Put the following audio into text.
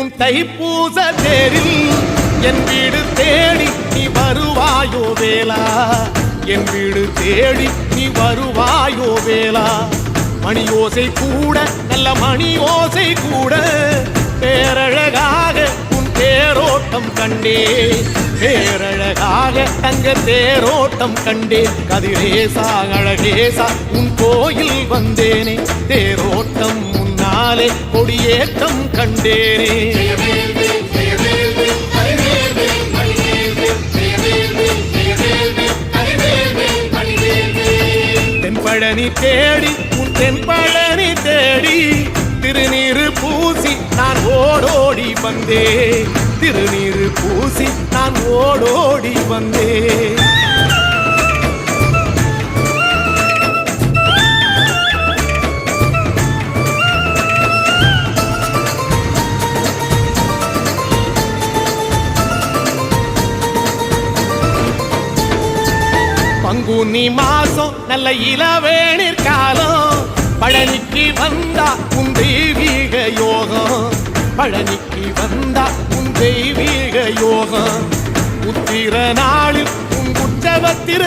உன் தைப்பூச தேரில் என் வீடு தேடி நீ வருவாயோ வேளா, என் வீடு தேடி நீ வருவாயோ வேளா. மணி ஓசை கூட நல்ல மணி ஓசை கூட பேரழகாக உன் தேரோட்டம் கண்டே, பேரழகாக தங்க தேரோட்டம் கண்டே. கதிரேசா அழகேசா உன் கோயில் வந்தேனே, தேரோட்டம் முன்னாலே கொடியேற்றம் கண்டேனே. தென்பழனி தேடி உன் தென்பழனி தேடி திருநீரு பூசி நான் ஓடோடி வந்தே, திருநீரு பூசி நான் ஓடோடி வந்தே. பங்குனி மாசம் நல்ல இளவேணிற் காலம், பழனிக்கு வந்தா உன் தெய்வீக யோகம், பழனிக்கு